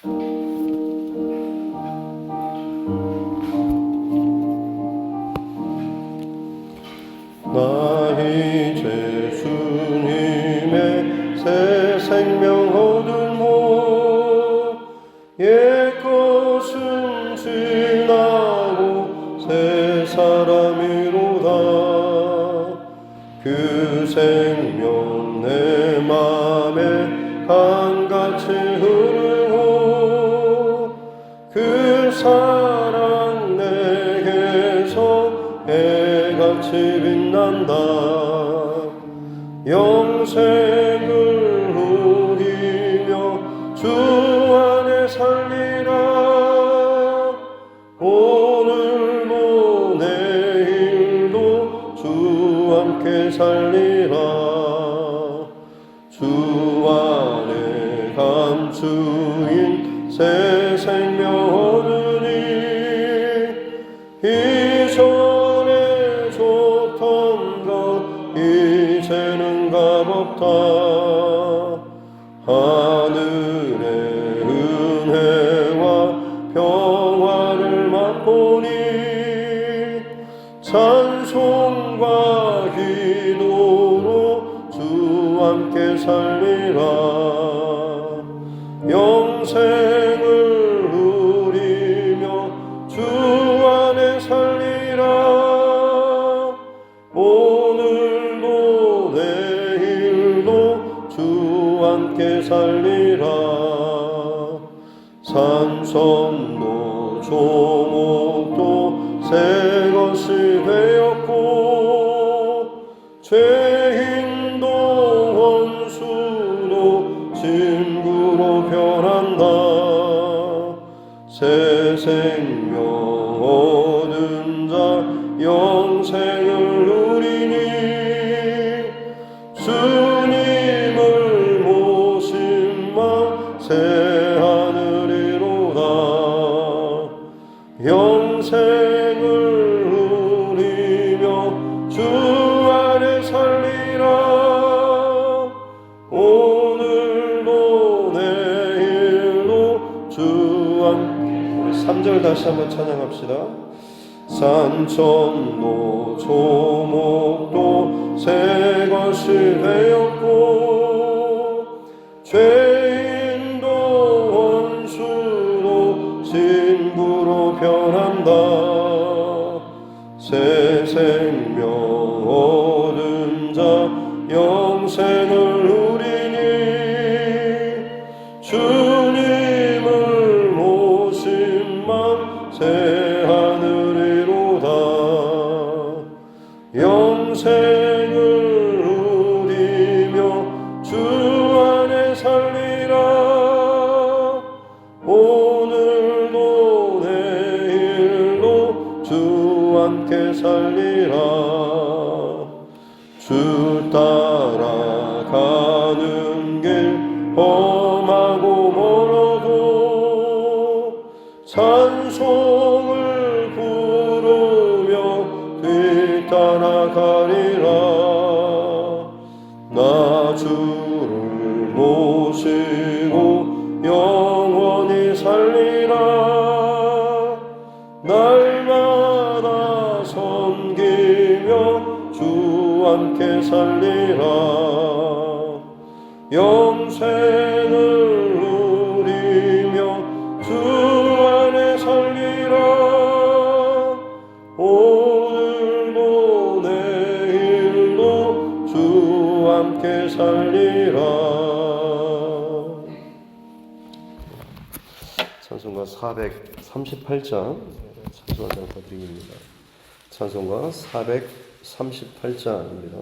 나 이제 주님의 새 생명 얻으모 옛것은 지나고 새 사람이로다. 그 생명 내 맘에 강같이 흐르고 그 사랑 내게서 해같이 빛난다. 영생을 누리며 주 안에 살리라. 오늘도 내일도 주 함께 살리라. 주 안에 감추인 새 생명 얻으니 이전에 줬던 것 이제는 값없다. 하늘의 은혜와 평화를 맛보니 찬송과 기도로 주 함께 살리라. 영생을 누리며 주 안에 살리라. 오늘도 내일도 주 함께 살리라. 산천도 조목도 새 것이 되었고 죄인도 원수도 친구로 변한다. 새 생명 얻은 자 영생을 누리니 주님을 모심만 새 하늘이로다. 영생을 누리며 주 안에 살리라. 오늘도 내일도 주 안. 우리 3절 다시 한번 찬양합시다. 산천도 조목도 새 것이 되었고 죄인도 원수도 친구로 변한다. 새 생명 얻은 자 영생을 누리니 주님을 모심만 새 하늘이로다. 영생을 누리며 주 안에 살리라. 오늘도 내일도 주 함께 살리라. 주 따라가는 길 험하고 멀어도 찬송을 부르며 뒤따라가리라. 나 주를 모시고 영원히 살리라. 날마다 섬기며 주 함께 살리라. 영생을 누리며 주 안에 살리라. 오늘도 내일도 주 함께 살리라. 찬송가 438장 찬송가 드립니다. 찬송가 438장입니다.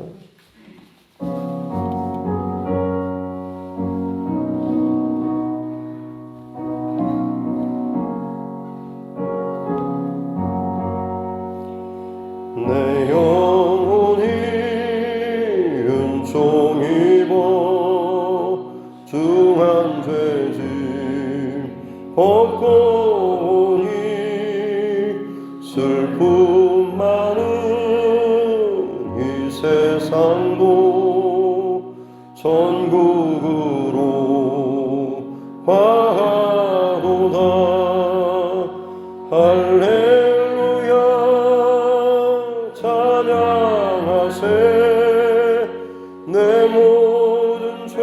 내 영혼이 은총 입어 중한 죄짐 벗고 오니 슬픔 많은 이 세상도 천국으로 화하리. 할렐루야 찬양하세 내 모든 죄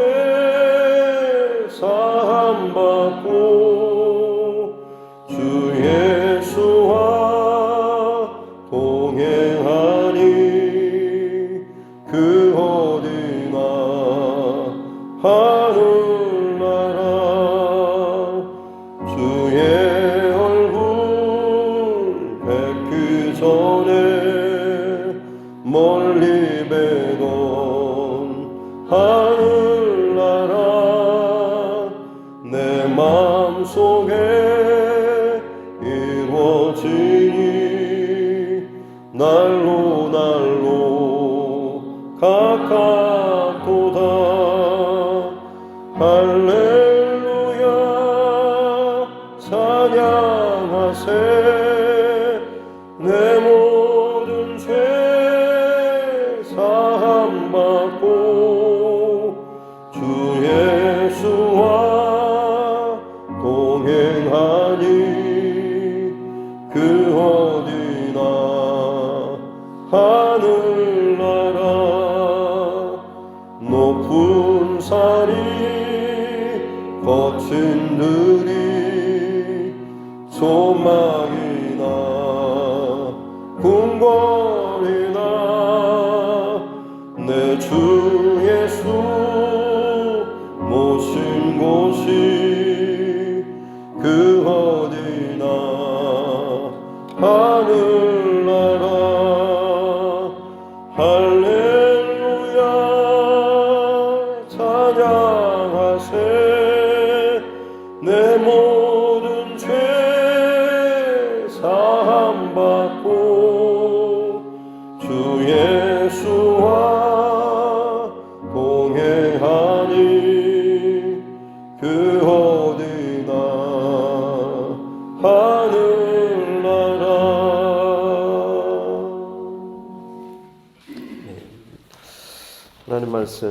사함받고 주 예수와 동행하니 그 어디나 하늘나라 주의 얼굴 뵙기 전에 멀리 뵈던 하늘나라 내 마음속에 이루어지니 날로 날로 가깝도다 할렐루야 찬양하세 내 모든 죄 사함받고 주 예수와 동행하니 그 어디나 하늘나라 높은 산이 거친 들이 소망이나 궁궐이나 내 주 예수 모신 곳이 그 어디나 하늘나라 할렐루야 찬양하세 내 모든 죄 사함받고 주 예수와 동행하니 그 어디나 하늘나라. 하나님 말씀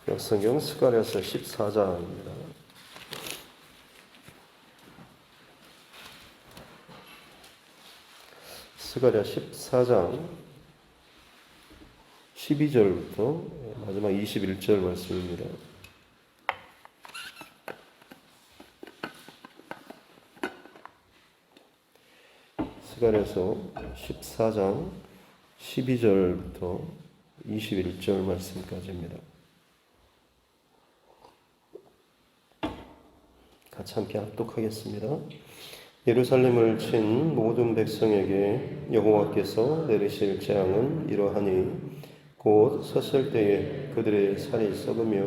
구약성경 스가랴서 14장입니다. 스가랴 14장 12절부터 마지막 21절 말씀입니다. 스가랴서 14장 12절부터 21절 말씀까지입니다. 같이 함께 합독하겠습니다. 예루살렘을 친 모든 백성에게 여호와께서 내리실 재앙은 이러하니 곧 섰을 때에 그들의 살이 썩으며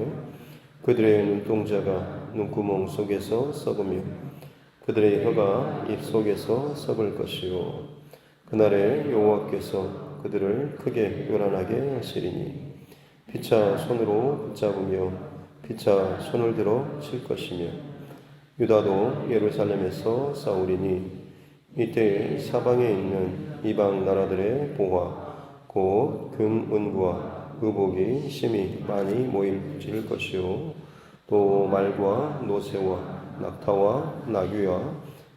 그들의 눈동자가 눈구멍 속에서 썩으며 그들의 혀가 입 속에서 썩을 것이요 그날에 여호와께서 그들을 크게 요란하게 하시리니 피차 손으로 붙잡으며 피차 손을 들어 칠 것이며 유다도 예루살렘에서 싸우리니 이때에 사방에 있는 이방 나라들의 보화 곧 금은부와 의복이 심히 많이 모일 것이요 또 말과 노새와 낙타와 나귀와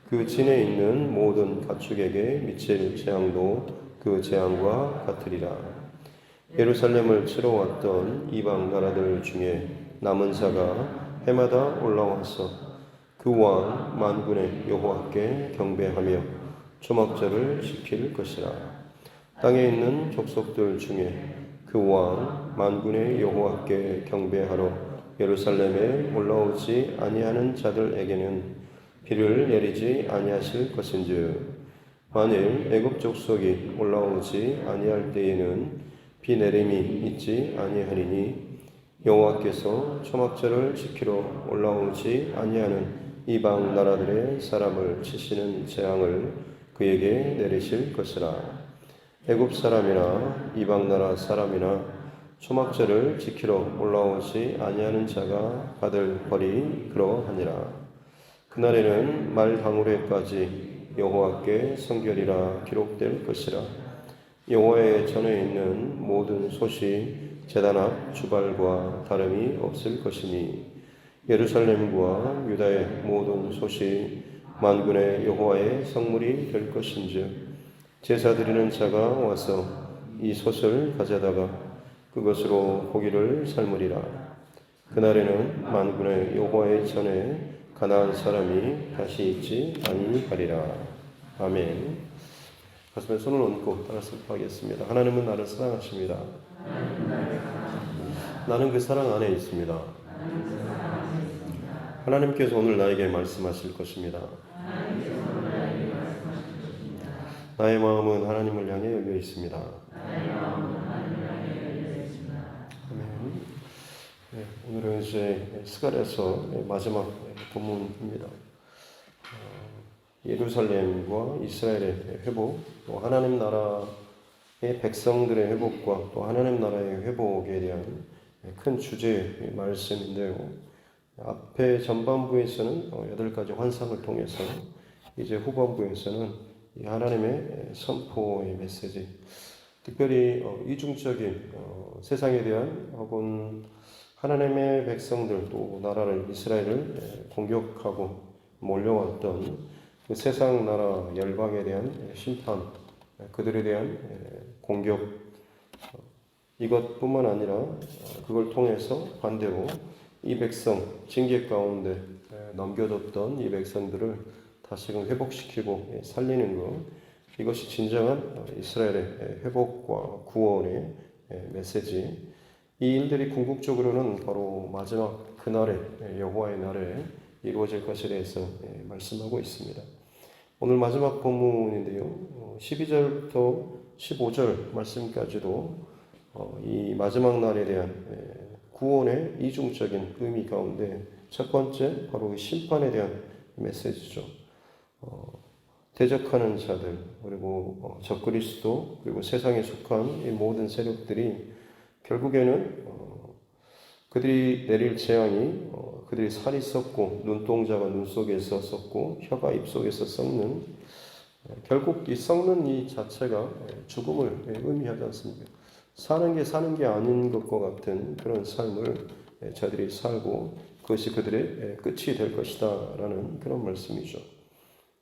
그 진에 있는 모든 가축에게 미칠 재앙도 그 재앙과 같으리라. 예루살렘을 치러 왔던 이방 나라들 중에 남은 자가 해마다 올라와서 그 왕 만군의 여호와께 경배하며 초막절을 지킬 것이라. 땅에 있는 족속들 중에 그 왕 만군의 여호와께 경배하러 예루살렘에 올라오지 아니하는 자들에게는 비를 내리지 아니하실 것인즉 만일 애굽 족속이 올라오지 아니할 때에는 비 내림이 있지 아니하리니 여호와께서 초막절을 지키러 올라오지 아니하는 이방 나라들의 사람을 치시는 재앙을 그에게 내리실 것이라. 애굽 사람이나 이방 나라 사람이나 초막절을 지키러 올라오지 아니하는 자가 받을 벌이 그러하니라. 그날에는 말 방울에까지 여호와께 성결이라 기록될 것이라. 여호와의 전에 있는 모든 솥이 제단 앞 주발과 다름이 없을 것이니 예루살렘과 유다의 모든 소시 만군의 여호와의 성물이 될 것인즉 제사 드리는 자가 와서 이 솥을 가져다가 그것으로 고기를 삶으리라. 그날에는 만군의 여호와의 전에 가나안 사람이 다시 있지 아니하리라. 아멘. 가슴에 손을 얹고 따라 슬퍼하겠습니다. 하나님은 나를 사랑하십니다. 나는 그 사랑 안에 있습니다. 하나님께서 오늘 나에게 말씀하실 것입니다. 나의 마음은 하나님을 향해 열려 있습니다. 아멘. 네, 오늘은 이제 스가랴서 마지막 본문입니다. 예루살렘과 이스라엘의 회복, 또 하나님 나라의 백성들의 회복과 또 하나님 나라의 회복에 대한 큰 주제의 말씀인데요. 앞에 전반부에서는 8가지 환상을 통해서 이제 후반부에서는 이 하나님의 선포의 메시지, 특별히 이중적인 세상에 대한 혹은 하나님의 백성들 또 나라를 이스라엘을 공격하고 몰려왔던 그 세상 나라 열방에 대한 심판, 그들에 대한 공격, 이것뿐만 아니라 그걸 통해서 반대로 이 백성 징계 가운데 넘겨뒀던 이 백성들을 다시금 회복시키고 살리는 것, 이것이 진정한 이스라엘의 회복과 구원의 메시지. 이 일들이 궁극적으로는 바로 마지막 그날에 여호와의 날에 이루어질 것에 대해서 말씀하고 있습니다. 오늘 마지막 본문인데요. 12절부터 15절 말씀까지도 이 마지막 날에 대한 구원의 이중적인 의미 가운데 첫 번째 바로 심판에 대한 메시지죠. 대적하는 자들, 그리고 적그리스도, 그리고 세상에 속한 이 모든 세력들이 결국에는 그들이 내릴 재앙이 그들이 살이 썩고 눈동자가 눈 속에서 썩고 혀가 입 속에서 썩는, 결국 이 썩는 이 자체가 죽음을 의미하지 않습니까? 사는 게 아닌 것과 같은 그런 삶을 저들이 살고 그것이 그들의 끝이 될 것이다 라는 그런 말씀이죠.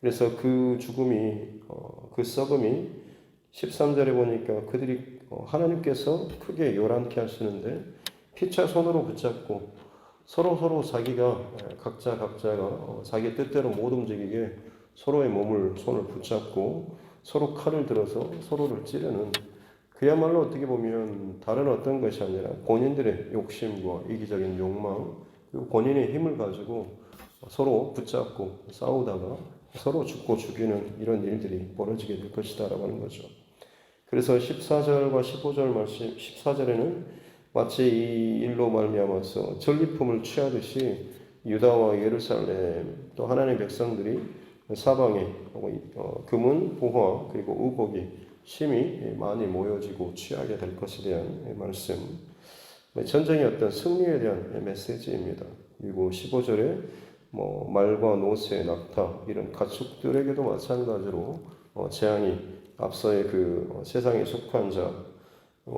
그래서 그 죽음이, 그 썩음이 13절에 보니까 그들이 하나님께서 크게 요란케 하시는데 피차 손으로 붙잡고 서로 자기가 각자가 자기 뜻대로 못 움직이게 서로의 손을 붙잡고 서로 칼을 들어서 서로를 찌르는, 그야말로 어떻게 보면 다른 어떤 것이 아니라 본인들의 욕심과 이기적인 욕망, 그리고 본인의 힘을 가지고 서로 붙잡고 싸우다가 서로 죽고 죽이는 이런 일들이 벌어지게 될 것이다 라고 하는 거죠. 그래서 14절과 15절 말씀, 14절에는 마치 이 일로 말미암아서 전리품을 취하듯이 유다와 예루살렘 또 하나님의 백성들이 사방에 금은 보화 그리고 의복이 심히 많이 모여지고 취하게 될 것에 대한 말씀, 전쟁의 어떤 승리에 대한 메시지입니다. 그리고 15절에 말과 노새, 낙타 이런 가축들에게도 마찬가지로 재앙이 앞서의 그 세상에 속한 자,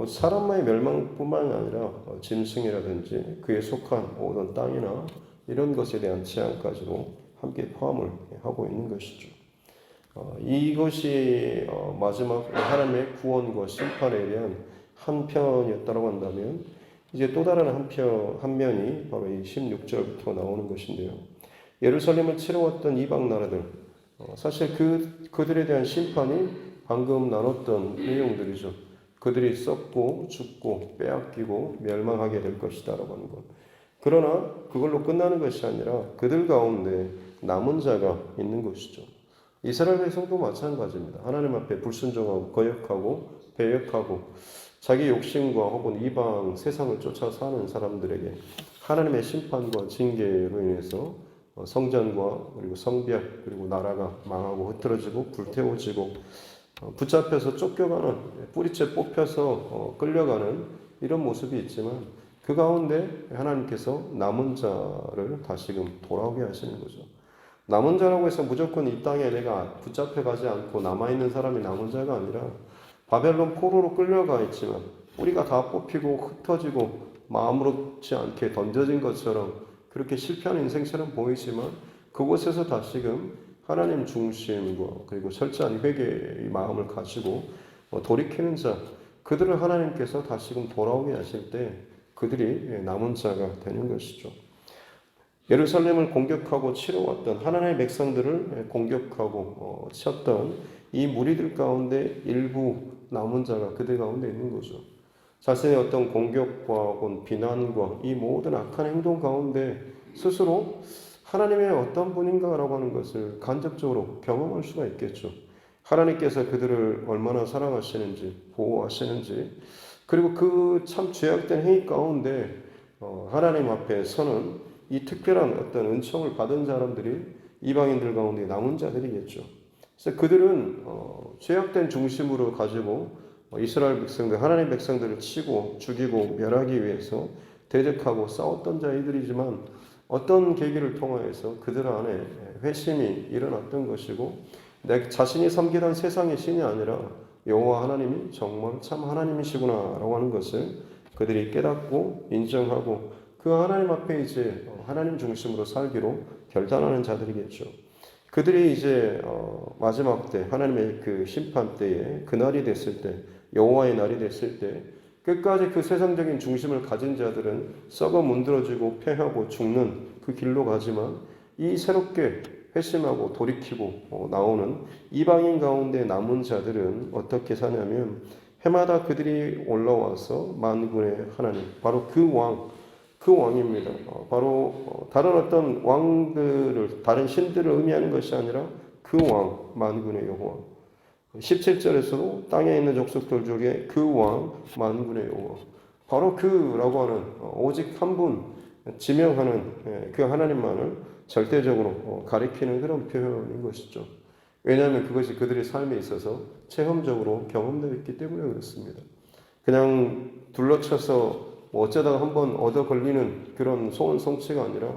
사람만의 멸망뿐만 아니라 짐승이라든지 그에 속한 모든 땅이나 이런 것에 대한 재앙까지도 함께 포함을 하고 있는 것이죠. 이것이 마지막 하나님의 구원과 심판에 대한 한편이었다고 한다면 이제 또 다른 한 면이 바로 이 16절부터 나오는 것인데요. 예루살렘을 치러왔던 이방 나라들, 사실 그들에 대한 심판이 방금 나눴던 내용들이죠. 그들이 썩고 죽고 빼앗기고 멸망하게 될 것이다 라고 하는 것. 그러나 그걸로 끝나는 것이 아니라 그들 가운데 남은 자가 있는 것이죠. 이스라엘 백성도 마찬가지입니다. 하나님 앞에 불순종하고 거역하고 배역하고 자기 욕심과 혹은 이방 세상을 쫓아 사는 사람들에게 하나님의 심판과 징계로 인해서 성전과 그리고 성벽 그리고 나라가 망하고 흐트러지고 불태워지고 붙잡혀서 쫓겨가는, 뿌리째 뽑혀서 끌려가는 이런 모습이 있지만 그 가운데 하나님께서 남은 자를 다시금 돌아오게 하시는 거죠. 남은 자라고 해서 무조건 이 땅에 내가 붙잡혀가지 않고 남아있는 사람이 남은 자가 아니라 바벨론 포로로 끌려가 있지만 뿌리가 다 뽑히고 흩어지고 아무렇지 않게 던져진 것처럼 그렇게 실패하는 인생처럼 보이지만 그곳에서 다시금 하나님 중심과 그리고 철저한 회개의 마음을 가지고 돌이키는 자, 그들을 하나님께서 다시금 돌아오게 하실 때 그들이 남은 자가 되는 것이죠. 예루살렘을 공격하고 치러왔던 하나님의 백성들을 공격하고 쳤던 이 무리들 가운데 일부 남은 자가 그들 가운데 있는 거죠. 자신의 어떤 공격과 혹은 비난과 이 모든 악한 행동 가운데 스스로 하나님의 어떤 분인가라고 하는 것을 간접적으로 경험할 수가 있겠죠. 하나님께서 그들을 얼마나 사랑하시는지, 보호하시는지, 그리고 그 참 죄악된 행위 가운데 하나님 앞에 서는 이 특별한 어떤 은총을 받은 사람들이 이방인들 가운데 남은 자들이겠죠. 그래서 그들은 죄악된 중심으로 가지고 이스라엘 백성들, 하나님 백성들을 치고 죽이고 멸하기 위해서 대적하고 싸웠던 자이들이지만 어떤 계기를 통하여서 그들 안에 회심이 일어났던 것이고 내 자신이 섬기던 세상의 신이 아니라 여호와 하나님이 정말 참 하나님이시구나라고 하는 것을 그들이 깨닫고 인정하고 그 하나님 앞에 이제 하나님 중심으로 살기로 결단하는 자들이겠죠. 그들이 이제 마지막 때 하나님의 그 심판 때에 그날이 됐을 때 여호와의 날이 됐을 때 끝까지 그 세상적인 중심을 가진 자들은 썩어 문드러지고 패하고 죽는 그 길로 가지만 이 새롭게 회심하고 돌이키고 나오는 이방인 가운데 남은 자들은 어떻게 사냐면 해마다 그들이 올라와서 만군의 하나님, 바로 그 왕입니다. 바로 다른 어떤 왕들을, 다른 신들을 의미하는 것이 아니라 그 왕, 만군의 여호와. 17절에서도 땅에 있는 족속들 중에 그 왕, 만군의 여호와. 바로 그라고 하는 오직 한 분 지명하는 그 하나님만을 절대적으로 가리키는 그런 표현인 것이죠. 왜냐하면 그것이 그들의 삶에 있어서 체험적으로 경험되어 있기 때문에 그렇습니다. 그냥 둘러쳐서 어쩌다가 한번 얻어 걸리는 그런 소원 성취가 아니라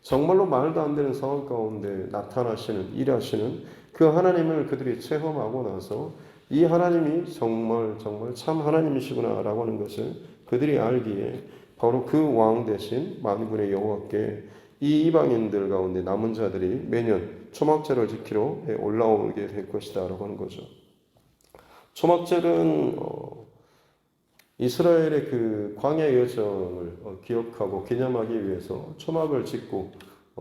정말로 말도 안 되는 상황 가운데 나타나시는, 일하시는 그 하나님을 그들이 체험하고 나서 이 하나님이 정말 참 하나님이시구나라고 하는 것을 그들이 알기에 바로 그 왕 대신 만군의 여호와께 이 이방인들 가운데 남은 자들이 매년 초막절을 지키러 올라오게 될 것이다라고 하는 거죠. 초막절은 이스라엘의 그 광야 여정을 기억하고 기념하기 위해서 초막을 짓고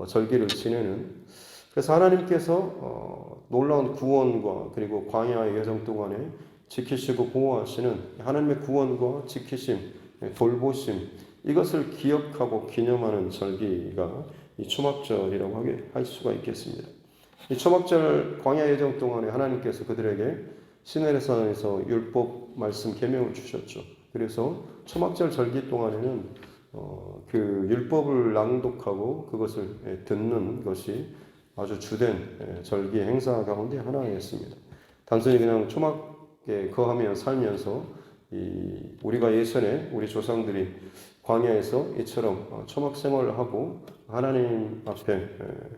절기를 지내는, 그래서 하나님께서 놀라운 구원과 그리고 광야의 여정 동안에 지키시고 보호하시는 하나님의 구원과 지키심, 돌보심, 이것을 기억하고 기념하는 절기가 이 초막절이라고 할 수가 있겠습니다. 이 초막절 광야 여정 동안에 하나님께서 그들에게 시내산에서 율법 말씀 계명을 주셨죠. 그래서 초막절 절기 동안에는 그 율법을 낭독하고 그것을 듣는 것이 아주 주된 절기 행사 가운데 하나였습니다. 단순히 그냥 초막에 거하며 살면서 우리가 예전에 우리 조상들이 광야에서 이처럼 초막 생활을 하고 하나님 앞에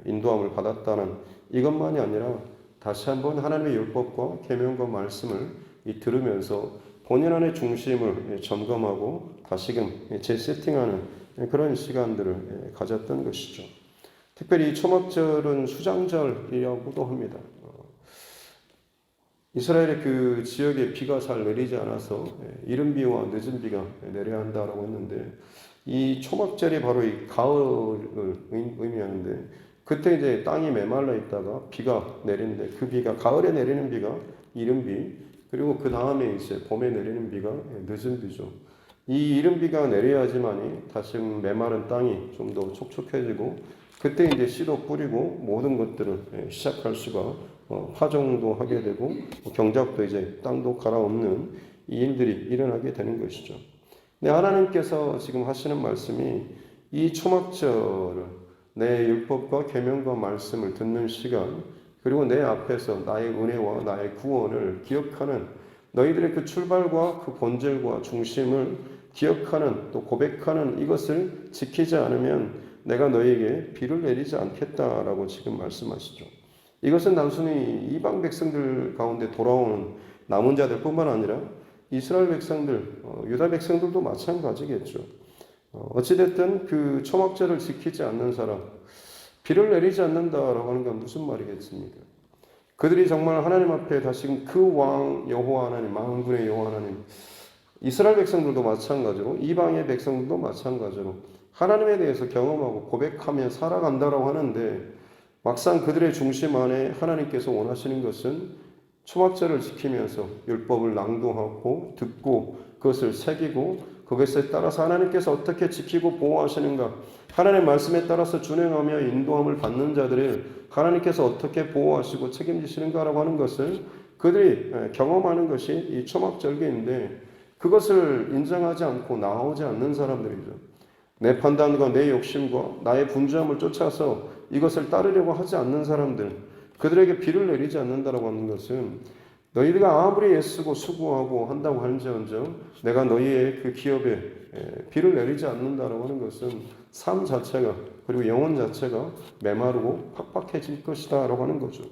인도함을 받았다는 이것만이 아니라 다시 한번 하나님의 율법과 계명과 말씀을 들으면서 본인 안의 중심을 점검하고 다시금 재세팅하는 그런 시간들을 가졌던 것이죠. 특별히 이 초막절은 수장절이라고도 합니다. 이스라엘의 그 지역에 비가 잘 내리지 않아서 이른 비와 늦은 비가 내려야 한다라고 했는데 이 초막절이 바로 이 가을을 의미하는데 그때 이제 땅이 메말라 있다가 비가 내리는데 그 비가 가을에 내리는 비가 이른 비, 그리고 그 다음에 이제 봄에 내리는 비가 늦은 비죠. 이 이른 비가 내려야지만이 다시 메마른 땅이 좀 더 촉촉해지고 그때 이제 씨도 뿌리고 모든 것들을 시작할 수가 파종도 하게 되고 경작도 이제 땅도 갈아엎는 이 일들이 일어나게 되는 것이죠. 근데 하나님께서 지금 하시는 말씀이 이 초막절을 내 율법과 계명과 말씀을 듣는 시간, 그리고 내 앞에서 나의 은혜와 나의 구원을 기억하는 너희들의 그 출발과 그 본질과 중심을 기억하는 또 고백하는 이것을 지키지 않으면 내가 너희에게 비를 내리지 않겠다라고 지금 말씀하시죠. 이것은 단순히 이방 백성들 가운데 돌아오는 남은 자들 뿐만 아니라 이스라엘 백성들, 유다 백성들도 마찬가지겠죠. 어찌됐든 그 초막절을 지키지 않는 사람, 비를 내리지 않는다라고 하는 건 무슨 말이겠습니까? 그들이 정말 하나님 앞에 다시금 그 왕 여호와 하나님, 만군의 여호와 하나님, 이스라엘 백성들도 마찬가지로 이방의 백성들도 마찬가지로 하나님에 대해서 경험하고 고백하며 살아간다라고 하는데, 막상 그들의 중심 안에 하나님께서 원하시는 것은 초막절을 지키면서 율법을 낭독하고 듣고 그것을 새기고 그것에 따라서 하나님께서 어떻게 지키고 보호하시는가, 하나님의 말씀에 따라서 준행하며 인도함을 받는 자들을 하나님께서 어떻게 보호하시고 책임지시는가라고 하는 것을 그들이 경험하는 것이 이 초막절기인데, 그것을 인정하지 않고 나오지 않는 사람들이죠. 내 판단과 내 욕심과 나의 분주함을 쫓아서 이것을 따르려고 하지 않는 사람들, 그들에게 비를 내리지 않는다라고 하는 것은 너희가 아무리 애쓰고 수고하고 한다고 할지언정 내가 너희의 그 기업에 비를 내리지 않는다라고 하는 것은 삶 자체가, 그리고 영혼 자체가 메마르고 팍팍해질 것이다 라고 하는 거죠.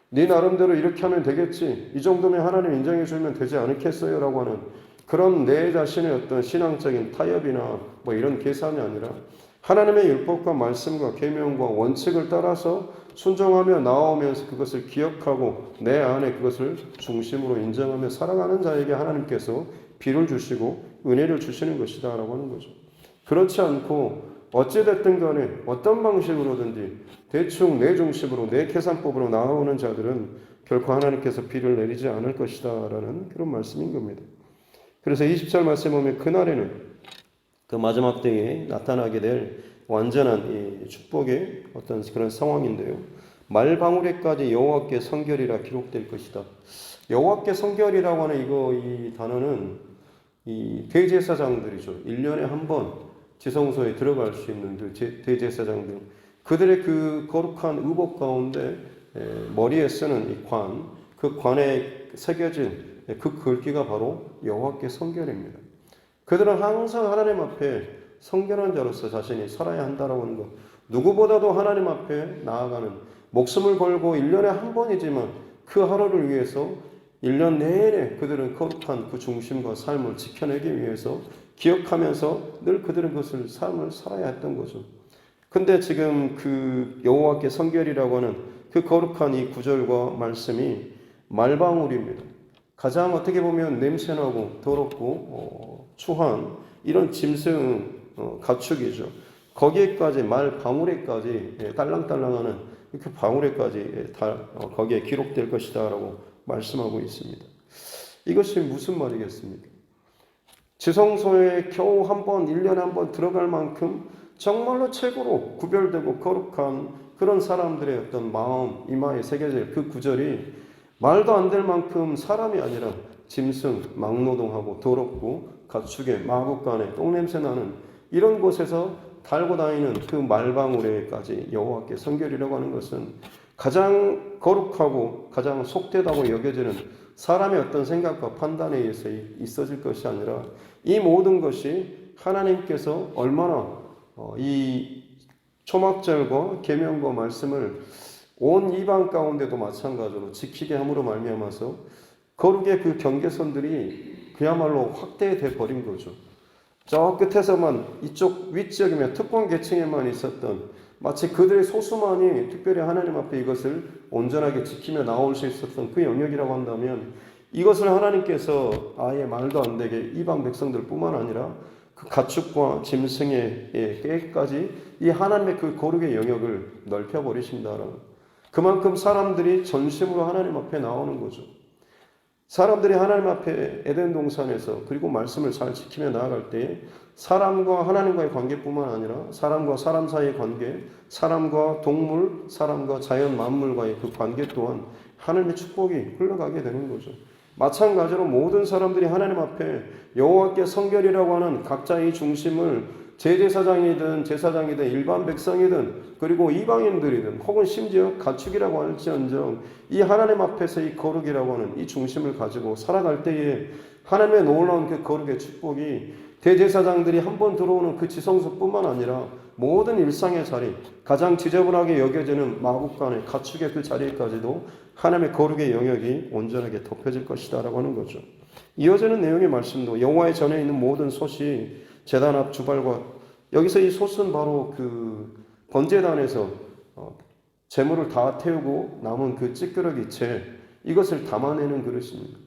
네 나름대로 이렇게 하면 되겠지, 이 정도면 하나님 인정해 주면 되지 않겠어요 라고 하는 그런 내 자신의 어떤 신앙적인 타협이나 뭐 이런 계산이 아니라 하나님의 율법과 말씀과 계명과 원칙을 따라서 순종하며 나오면서 그것을 기억하고 내 안에 그것을 중심으로 인정하며 살아가는 자에게 하나님께서 비를 주시고 은혜를 주시는 것이다 라고 하는 거죠. 그렇지 않고 어찌됐든 간에 어떤 방식으로든지 대충 내 중심으로 내 계산법으로 나오는 자들은 결코 하나님께서 비를 내리지 않을 것이다 라는 그런 말씀인 겁니다. 그래서 20절 말씀에 보면 그날에는, 그 마지막 때에 나타나게 될 완전한 이 축복의 어떤 그런 상황인데요, 말방울에까지 여호와께 성결이라 기록될 것이다. 여호와께 성결이라고 하는 이 단어는 이 대제사장들이죠. 1년에 한 번 지성소에 들어갈 수 있는 그 대제사장들, 그들의 그 거룩한 의복 가운데 머리에 쓰는 이 관, 그 관에 새겨진 그 글귀가 바로 여호와께 성결입니다. 그들은 항상 하나님 앞에 성결한 자로서 자신이 살아야 한다라고 하는 것, 누구보다도 하나님 앞에 나아가는, 목숨을 걸고 1년에 한 번이지만 그 하루를 위해서 1년 내내 그들은 거룩한 그 중심과 삶을 지켜내기 위해서 기억하면서 늘 그들은 그것을 삶을 살아야 했던 거죠. 근데 지금 그 여호와께 성결이라고 하는 그 거룩한 이 구절과 말씀이 말방울입니다. 가장 어떻게 보면 냄새나고 더럽고 추한 이런 짐승 가축이죠. 거기에까지 말 방울에까지 딸랑딸랑하는 그 방울에까지 거기에 기록될 것이다라고 말씀하고 있습니다. 이것이 무슨 말이겠습니까? 지성소에 겨우 한 번, 1년에 한 번 들어갈 만큼 정말로 최고로 구별되고 거룩한 그런 사람들의 어떤 마음, 이마에 새겨질 그 구절이 말도 안 될 만큼 사람이 아니라 짐승, 막노동하고 더럽고 가축의 마구간에 똥냄새 나는 이런 곳에서 달고 다니는 그 말방울에까지 여호와께 성결이라고 하는 것은 가장 거룩하고 가장 속되다고 여겨지는 사람의 어떤 생각과 판단에 의해서 있어질 것이 아니라 이 모든 것이 하나님께서 얼마나 이 초막절과 계명과 말씀을 온 이방 가운데도 마찬가지로 지키게 함으로 말미암아서 거룩의 그 경계선들이 그야말로 확대돼 버린 거죠. 저 끝에서만 이쪽 윗지역이면 특권 계층에만 있었던, 마치 그들의 소수만이 특별히 하나님 앞에 이것을 온전하게 지키며 나올 수 있었던 그 영역이라고 한다면, 이것을 하나님께서 아예 말도 안 되게 이방 백성들뿐만 아니라 그 가축과 짐승에게까지 이 하나님의 그 거룩의 영역을 넓혀버리신다라는, 그만큼 사람들이 전심으로 하나님 앞에 나오는 거죠. 사람들이 하나님 앞에 에덴 동산에서 그리고 말씀을 잘 지키며 나아갈 때에 사람과 하나님과의 관계뿐만 아니라 사람과 사람 사이의 관계, 사람과 동물, 사람과 자연 만물과의 그 관계 또한 하나님의 축복이 흘러가게 되는 거죠. 마찬가지로 모든 사람들이 하나님 앞에 여호와께 성결이라고 하는 각자의 중심을 제사장이든 제사장이든 일반 백성이든 그리고 이방인들이든 혹은 심지어 가축이라고 할지언정 이 하나님 앞에서 이 거룩이라고 하는 이 중심을 가지고 살아갈 때에 하나님의 놀라운 그 거룩의 축복이 대제사장들이 한번 들어오는 그 지성소뿐만 아니라 모든 일상의 자리, 가장 지저분하게 여겨지는 마국간의 가축의 그 자리까지도 하나님의 거룩의 영역이 온전하게 덮여질 것이다 라고 하는 거죠. 이어지는 내용의 말씀도 여호와의 전에 있는 모든 솥이 제단 앞 주발과 여기서 이 솥은 바로 그 번제단에서 재물을 다 태우고 남은 그 찌끄러기 채 이것을 담아내는 그릇입니다.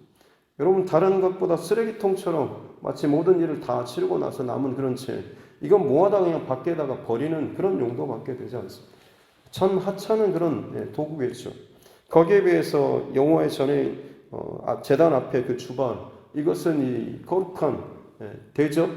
여러분 다른 것보다 쓰레기통처럼 마치 모든 일을 다 치르고 나서 남은 그런 채 이건 모아다 그냥 밖에다가 버리는 그런 용도밖에 되지 않습니다. 참 하찮은 그런 도구겠죠. 거기에 비해서 여호와의 전에 제단 앞에 그 주반 이것은 이 거룩한 대접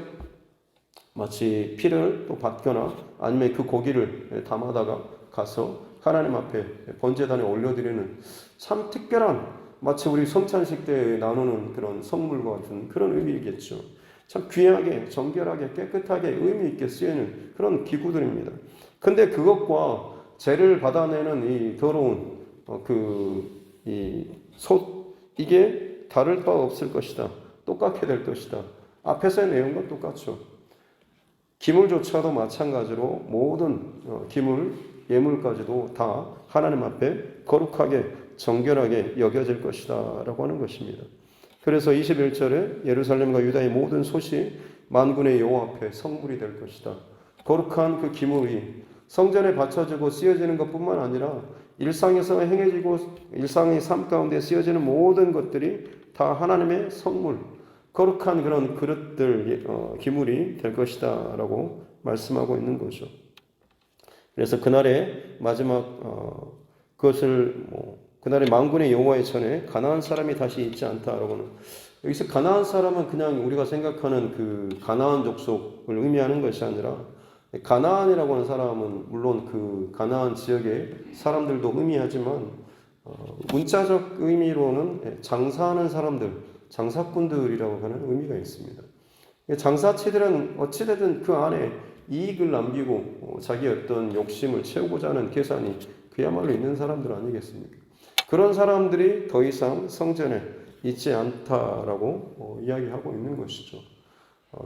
마치 피를 또 받거나 아니면 그 고기를 담아다가 가서 하나님 앞에 번제단에 올려드리는 참 특별한 마치 우리 성찬식 때 나누는 그런 성물과 같은 그런 의미이겠죠. 참 귀하게 정결하게 깨끗하게 의미 있게 쓰이는 그런 기구들입니다. 근데 그것과 죄를 받아내는 이 더러운 이 솥 이게 다를 바 없을 것이다. 똑같게 될 것이다. 앞에서의 내용과 똑같죠. 기물조차도 마찬가지로 모든 기물, 예물까지도 다 하나님 앞에 거룩하게 정결하게 여겨질 것이다 라고 하는 것입니다. 그래서 21절에 예루살렘과 유다의 모든 솥이 만군의 여호와 앞에 성물이 될 것이다. 거룩한 그 기물이 성전에 바쳐지고 쓰여지는 것뿐만 아니라 일상에서 행해지고 일상의 삶 가운데 쓰여지는 모든 것들이 다 하나님의 성물, 거룩한 그런 그릇들, 기물이 될 것이다 라고 말씀하고 있는 거죠. 그래서 그날의 마지막 그것을 그날의 만군의 여호와의 전에 가나안 사람이 다시 있지 않다라고는 여기서 가나안 사람은 그냥 우리가 생각하는 그 가나안 족속을 의미하는 것이 아니라 가나안이라고 하는 사람은 물론 그 가나안 지역의 사람들도 의미하지만 문자적 의미로는 장사하는 사람들, 장사꾼들이라고 하는 의미가 있습니다. 장사치들은 어찌되든 그 안에 이익을 남기고 자기 어떤 욕심을 채우고자 하는 계산이 그야말로 있는 사람들 아니겠습니까? 그런 사람들이 더 이상 성전에 있지 않다라고 이야기하고 있는 것이죠.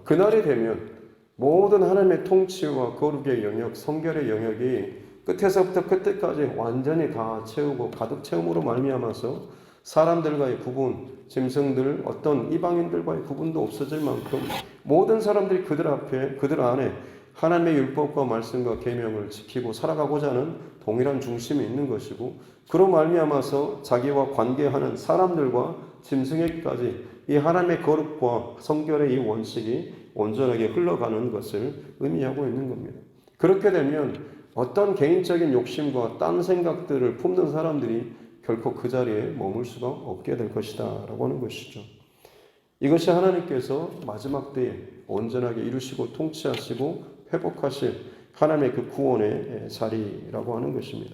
그날이 되면 모든 하나님의 통치와 거룩의 영역, 성결의 영역이 끝에서부터 끝까지 완전히 다 채우고 가득 채움으로 말미암아서 사람들과의 구분, 짐승들, 어떤 이방인들과의 구분도 없어질 만큼 모든 사람들이 그들 앞에, 그들 안에 하나님의 율법과 말씀과 계명을 지키고 살아가고자 하는 동일한 중심이 있는 것이고 그로 말미암아서 자기와 관계하는 사람들과 짐승에게까지 이 하나님의 거룩과 성결의 이 원칙이 온전하게 흘러가는 것을 의미하고 있는 겁니다. 그렇게 되면 어떤 개인적인 욕심과 딴 생각들을 품는 사람들이 결코 그 자리에 머물 수가 없게 될 것이다 라고 하는 것이죠. 이것이 하나님께서 마지막 때에 온전하게 이루시고 통치하시고 회복하실 하나님의 그 구원의 자리라고 하는 것입니다.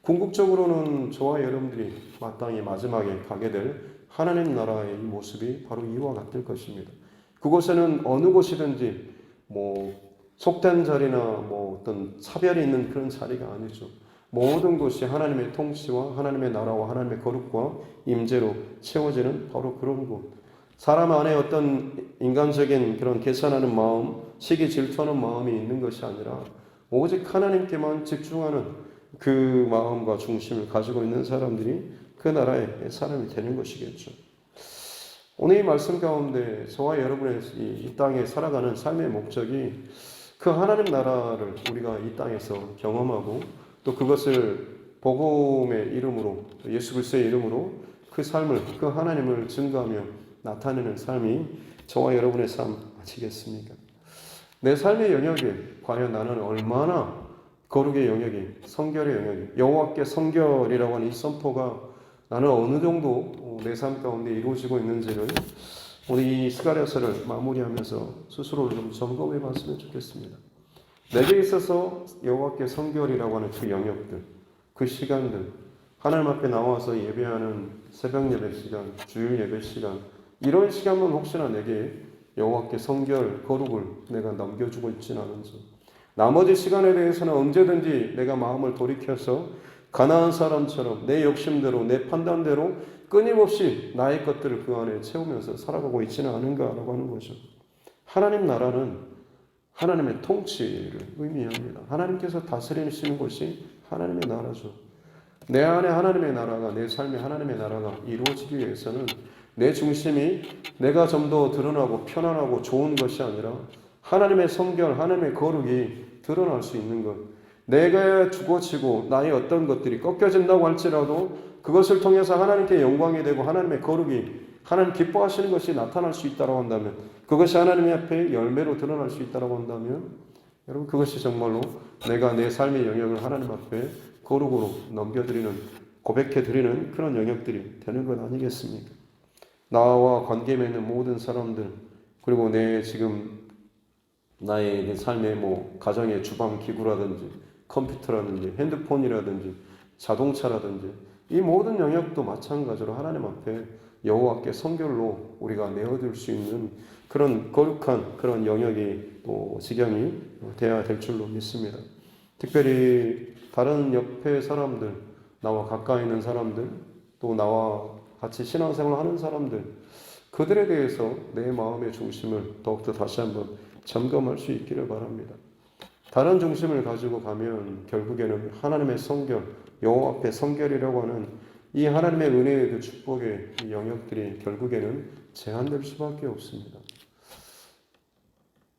궁극적으로는 저와 여러분들이 마땅히 마지막에 가게 될 하나님 나라의 이 모습이 바로 이와 같을 것입니다. 그곳에는 어느 곳이든지 속된 자리나 어떤 차별이 있는 그런 자리가 아니죠. 모든 것이 하나님의 통치와 하나님의 나라와 하나님의 거룩과 임재로 채워지는 바로 그런 곳. 사람 안에 어떤 인간적인 그런 계산하는 마음, 시기 질투하는 마음이 있는 것이 아니라 오직 하나님께만 집중하는 그 마음과 중심을 가지고 있는 사람들이 그 나라의 사람이 되는 것이겠죠. 오늘 이 말씀 가운데 저와 여러분의 이 땅에 살아가는 삶의 목적이 그 하나님 나라를 우리가 이 땅에서 경험하고 또 그것을 복음의 이름으로 예수 그리스도의 이름으로 그 삶을 그 하나님을 증거하며 나타내는 삶이 저와 여러분의 삶 아니겠습니까? 내 삶의 영역에 과연 나는 얼마나 거룩의 영역이 성결의 영역이 여호와께 성결이라고 하는 이 선포가 나는 어느 정도 내 삶 가운데 이루어지고 있는지를 오늘 이 스가랴서를 마무리하면서 스스로를 좀 점검해 봤으면 좋겠습니다. 내게 있어서 여호와께 성결이라고 하는 그 영역들, 그 시간들, 하나님 앞에 나와서 예배하는 새벽 예배 시간, 주일 예배 시간, 이런 시간만 혹시나 내게 여호와께 성결, 거룩을 내가 넘겨주고 있지는 않은지, 나머지 시간에 대해서는 언제든지 내가 마음을 돌이켜서 가나안 사람처럼 내 욕심대로, 내 판단대로 끊임없이 나의 것들을 그 안에 채우면서 살아가고 있지는 않은가라고 하는 거죠. 하나님 나라는 하나님의 통치를 의미합니다. 하나님께서 다스리시는 것이 하나님의 나라죠. 내 안에 하나님의 나라가, 내 삶에 하나님의 나라가 이루어지기 위해서는 내 중심이 내가 좀 더 드러나고 편안하고 좋은 것이 아니라 하나님의 성결, 하나님의 거룩이 드러날 수 있는 것. 내가 죽어지고 나의 어떤 것들이 꺾여진다고 할지라도 그것을 통해서 하나님께 영광이 되고 하나님의 거룩이 하나님 기뻐하시는 것이 나타날 수 있다고 한다면, 그것이 하나님 앞에 열매로 드러날 수 있다고 한다면, 여러분 그것이 정말로 내가 내 삶의 영역을 하나님 앞에 거룩으로 넘겨드리는, 고백해드리는 그런 영역들이 되는 것 아니겠습니까? 나와 관계 맺는 모든 사람들, 그리고 내 지금 나의 내 삶의 가정의 주방 기구라든지 컴퓨터라든지 핸드폰이라든지 자동차라든지 이 모든 영역도 마찬가지로 하나님 앞에 여호와께 성결로 우리가 내어둘 수 있는 그런 거룩한 그런 영역이 또 지경이 되어야 될 줄로 믿습니다. 특별히 다른 옆에 사람들, 나와 가까이 있는 사람들, 또 나와 같이 신앙생활을 하는 사람들, 그들에 대해서 내 마음의 중심을 더욱더 다시 한번 점검할 수 있기를 바랍니다. 다른 중심을 가지고 가면 결국에는 하나님의 성결, 여호와 앞에 성결이라고 하는 이 하나님의 은혜의 그 축복의 이 영역들이 결국에는 제한될 수밖에 없습니다.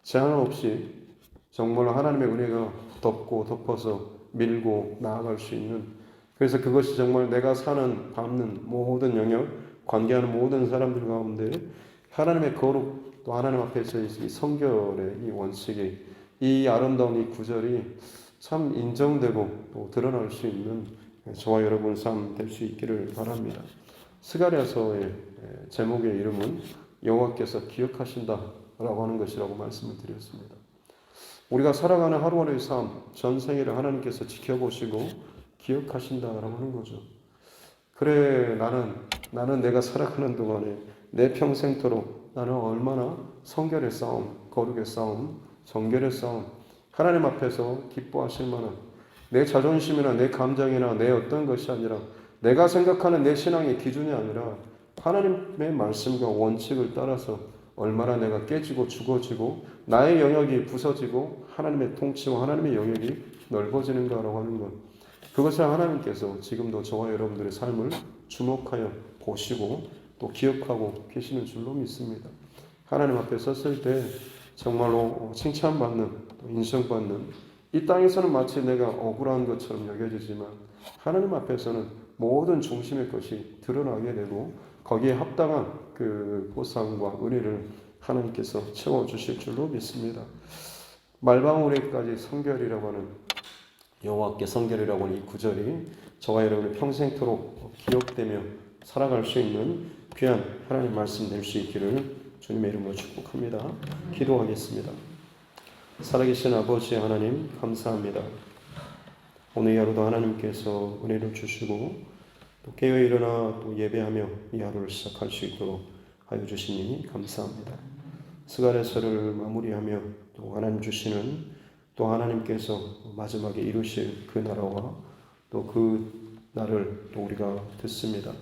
제한 없이 정말 하나님의 은혜가 덮고 덮어서 밀고 나아갈 수 있는, 그래서 그것이 정말 내가 사는 밟는 모든 영역, 관계하는 모든 사람들 가운데 하나님의 거룩, 또 하나님 앞에서 이 성결의 이 원칙이, 이 아름다운 이 구절이 참 인정되고 또 드러날 수 있는 저와 여러분 삶 될 수 있기를 바랍니다. 스가랴서의 제목의 이름은 여호와께서 기억하신다라고 하는 것이라고 말씀을 드렸습니다. 우리가 살아가는 하루하루의 삶, 전생애를 하나님께서 지켜보시고 기억하신다라고 하는 거죠. 그래, 나는 내가 살아가는 동안에 내 평생토록 나는 얼마나 성결의 싸움, 거룩의 싸움, 정결의 싸움, 하나님 앞에서 기뻐하실 만한 내 자존심이나 내 감정이나 내 어떤 것이 아니라 내가 생각하는 내 신앙의 기준이 아니라 하나님의 말씀과 원칙을 따라서 얼마나 내가 깨지고 죽어지고 나의 영역이 부서지고 하나님의 통치와 하나님의 영역이 넓어지는가라고 하는 것, 그것을 하나님께서 지금도 저와 여러분들의 삶을 주목하여 보시고 또 기억하고 계시는 줄로 믿습니다. 하나님 앞에 섰을 때 정말로 칭찬받는, 또 인정받는, 이 땅에서는 마치 내가 억울한 것처럼 여겨지지만 하나님 앞에서는 모든 중심의 것이 드러나게 되고 거기에 합당한 그 보상과 은혜를 하나님께서 채워주실 줄로 믿습니다. 말방울에까지 성결이라고 하는, 여호와께 성결이라고 하는 이 구절이 저와 여러분의 평생토록 기억되며 살아갈 수 있는 귀한 하나님 말씀 될 수 있기를 주님의 이름으로 축복합니다. 기도하겠습니다. 살아계신 아버지 하나님 감사합니다. 오늘 하루도 하나님께서 은혜를 주시고 또 깨어 일어나 또 예배하며 이 하루를 시작할 수 있도록 하여 주시니 감사합니다. 스가랴서를 마무리하며 또 하나님 주시는, 또 하나님께서 마지막에 이루실 그 나라와 또 그 날을 또 우리가 듣습니다.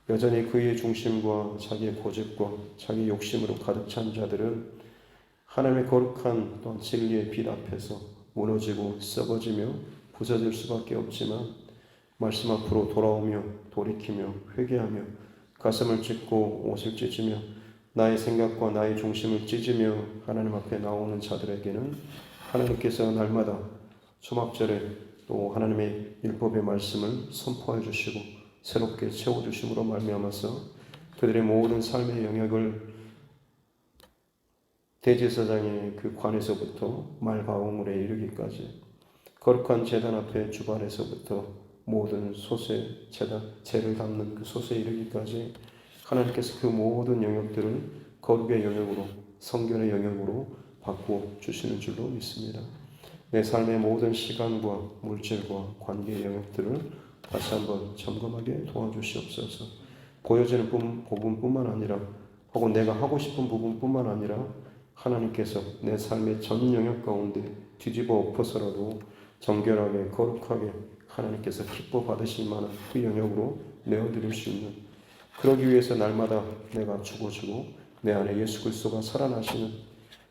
여전히 그의 중심과 자기의 고집과 자기 욕심으로 가득 찬 자들은 하나님의 거룩한 또한 진리의 빛 앞에서 무너지고 썩어지며 부서질 수밖에 없지만 말씀 앞으로 돌아오며 돌이키며 회개하며 가슴을 찢고 옷을 찢으며 나의 생각과 나의 중심을 찢으며 하나님 앞에 나오는 자들에게는 하나님께서 날마다 초막절에 또 하나님의 율법의 말씀을 선포해 주시고 새롭게 채워주심으로 말미암아서 그들의 모든 삶의 영역을 대제사장의 그 관에서부터 말바움물에 이르기까지 거룩한 제단 앞에 주발에서부터 모든 솥에 재를 담는 그 솥에 이르기까지 하나님께서 그 모든 영역들을 거룩의 영역으로, 성결의 영역으로 바꾸어 주시는 줄로 믿습니다. 내 삶의 모든 시간과 물질과 관계의 영역들을 다시 한번 점검하게 도와주시옵소서. 보여지는 부분뿐만 아니라 혹은 내가 하고 싶은 부분뿐만 아니라 하나님께서 내 삶의 전 영역 가운데 뒤집어 엎어서라도 정결하게 거룩하게 하나님께서 기뻐 받으실 만한 그 영역으로 내어드릴 수 있는, 그러기 위해서 날마다 내가 죽어지고 내 안에 예수 그리스도가 살아나시는,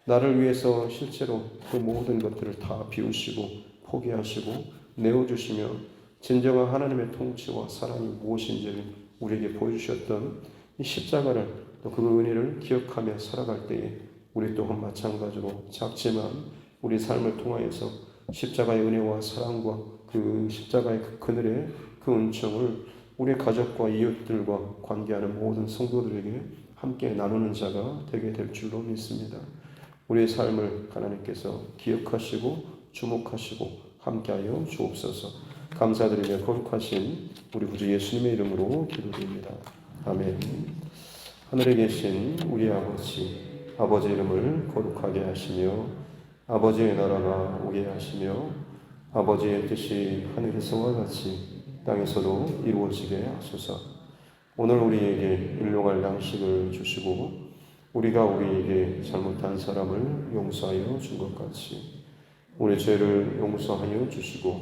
나를 위해서 실제로 그 모든 것들을 다 비우시고 포기하시고 내어주시며 진정한 하나님의 통치와 사랑이 무엇인지를 우리에게 보여주셨던 이 십자가를, 또 그 은혜를 기억하며 살아갈 때에 우리 또한 마찬가지로 작지만 우리 삶을 통하여서 십자가의 은혜와 사랑과 그 십자가의 그 그늘의 그 은총을 우리 가족과 이웃들과 관계하는 모든 성도들에게 함께 나누는 자가 되게 될 줄로 믿습니다. 우리의 삶을 하나님께서 기억하시고 주목하시고 함께하여 주옵소서. 감사드리며 거룩하신 우리 구주 예수님의 이름으로 기도드립니다. 아멘. 하늘에 계신 우리 아버지 이름을 거룩하게 하시며 아버지의 나라가 오게 하시며 아버지의 뜻이 하늘에서와 같이 땅에서도 이루어지게 하소서. 오늘 우리에게 일용할 양식을 주시고 우리가 우리에게 잘못한 사람을 용서하여 준 것 같이 우리 죄를 용서하여 주시고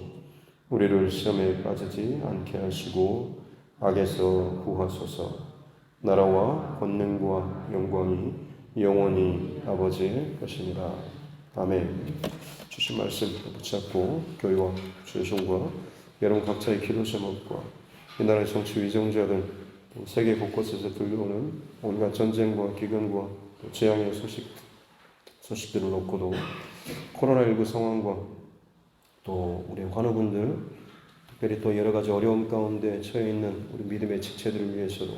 우리를 시험에 빠지지 않게 하시고 악에서 구하소서. 나라와 권능과 영광이 영원히 아버지의 것입니다. 아멘. 주신 말씀 붙잡고 교회와 주의 종과 여러분 각자의 기도 제목과 이 나라의 정치 위정자들 세계 곳곳에서 들려오는 온갖 전쟁과 기근과 재앙의 소식들을 놓고도 코로나19 상황과 또 우리 환우분들 특별히 또 여러 가지 어려움 가운데 처해 있는 우리 믿음의 지체들을 위해서도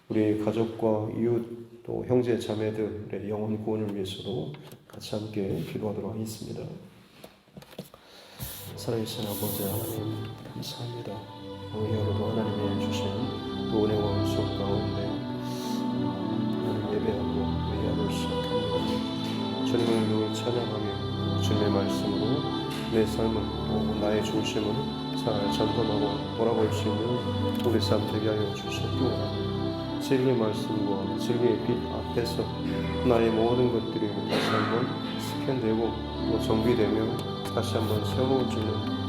우리 가족과 이웃 또 형제 자매들의 영혼 구원을 위해서도 같이 함께 기도하도록 하겠습니다. 살아계신 아버지 하나님 감사합니다. 오늘 하루도 하나님의 주신 은혜와 은총 가운데 하나님 예배하고 회개하고 시작합니다. 주님을 늘 찬양하며 주님의 말씀으로 내 삶을 또 나의 중심을 잘 점검하고 돌아볼 수 있는 우리 삶 되게 하여 주시기 원합니다. 진리의 말씀과 진리의 빛 앞에서 나의 모든 것들이 다시 한번 스캔되고 또 정비되며 다시 한번 세워지는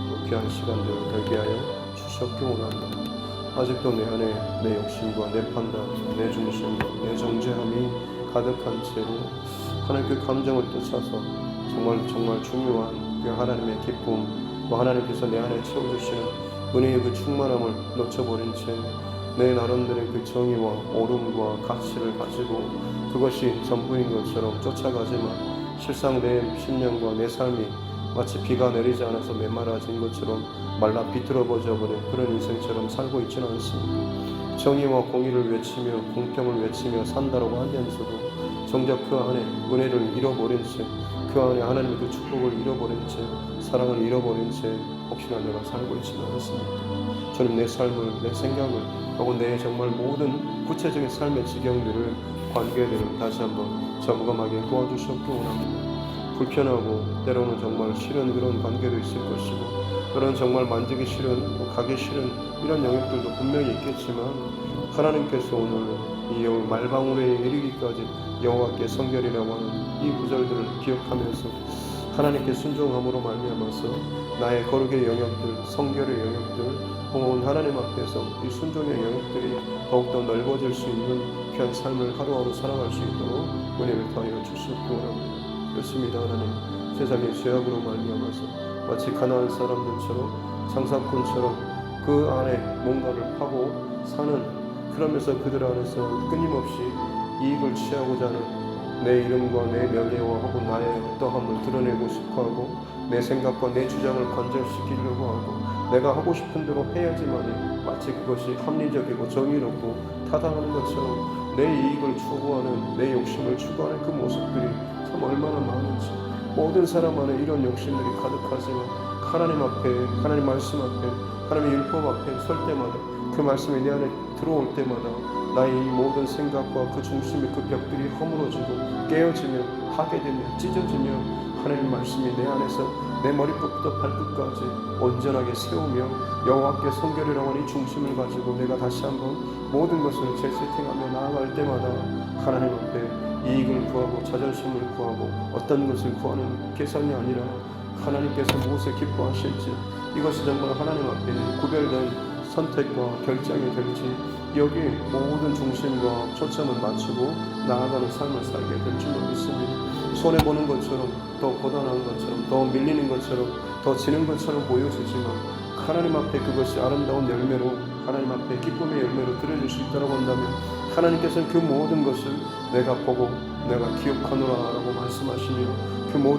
또 귀한 시간들 되게 하여 주셨기 원합니다. 아직도 내 안에 내 욕심과 내 판단, 내 중심과 내 정죄함이 가득한 채로 하나님 그 감정을 쫓아서 정말 중요한 그 하나님의 기쁨, 또 하나님께서 내 안에 채워주시는 은혜의 그 충만함을 놓쳐버린 채 내 나름대로의 그 정의와 옳음과 가치를 가지고 그것이 전부인 것처럼 쫓아가지만 실상 내 심령과 내 삶이 마치 비가 내리지 않아서 메마라진 것처럼 말라 비틀어버져 버린 그런 인생처럼 살고 있지는 않습니다. 정의와 공의를 외치며 공평을 외치며 산다라고 하면서도 정작 그 안에 은혜를 잃어버린 채 그 안에 하나님의 그 축복을 잃어버린 채 사랑을 잃어버린 채 혹시나 내가 살고 있지는 않습니다. 저는 내 삶을 내 생각을 혹은 내 정말 모든 구체적인 삶의 지경들을 관계들을 다시 한번 점검하게 도와주셨기 원합니다. 불편하고 때로는 정말 싫은 그런 관계도 있을 것이고 그런 정말 만지기 싫은 가기 싫은 이런 영역들도 분명히 있겠지만 하나님께서 오늘 이 말방울에 이르기까지 여호와께 성결이라고 하는 이 구절들을 기억하면서 하나님께 순종함으로 말미암아서 나의 거룩의 영역들, 성결의 영역들 혹은 하나님 앞에서 이 순종의 영역들이 더욱더 넓어질 수 있는 귀한 삶을 하루하루 살아갈 수 있도록 은혜를 더하여 주시옵기 원합니다. 그렇습니다. 하나님 세상의 죄악으로 말미암아서 마치 가나안 사람들처럼 장사꾼처럼 그 안에 뭔가를 파고 사는 그러면서 그들 안에서 끊임없이 이익을 취하고자 하는 내 이름과 내 명예와 혹은 나의 어떠함을 드러내고 싶어하고 내 생각과 내 주장을 관철시키려고 하고 내가 하고 싶은 대로 해야지만이 마치 그것이 합리적이고 정의롭고 타당한 것처럼 내 이익을 추구하는 내 욕심을 추구하는 그 모습들이 참 얼마나 많은지 모든 사람 안에 이런 욕심들이 가득하지만 하나님 앞에 하나님 말씀 앞에 하나님의 율법 앞에 설 때마다 그 말씀이 내 안에 들어올 때마다 나의 이 모든 생각과 그 중심의 그 벽들이 허물어지고 깨어지며 파괴되며 찢어지며 하나님 말씀이 내 안에서 내 머리끝부터 발끝까지 온전하게 세우며 여호와께 성결이라고 하는 이 중심을 가지고 내가 다시 한번 모든 것을 재세팅하며 나아갈 때마다 하나님 앞에 이익을 구하고 자존심을 구하고 어떤 것을 구하는 계산이 아니라 하나님께서 무엇에 기뻐하실지 이것이 정말 하나님 앞에 구별된 선택과 결정이 될지 여기에 모든 중심과 초점을 맞추고 나아가는 삶을 살게 될 줄로 믿습니다. 손해보는 것처럼 더 고단한 것처럼 더 밀리는 것처럼 더 지는 것처럼 보여지지만 하나님 앞에 그것이 아름다운 열매로 하나님 앞에 기쁨의 열매로 드려질 수 있다고 한다면 하나님께서는 그 모든 것을 내가 보고 내가 기억하노라라고 말씀하시며 그 모든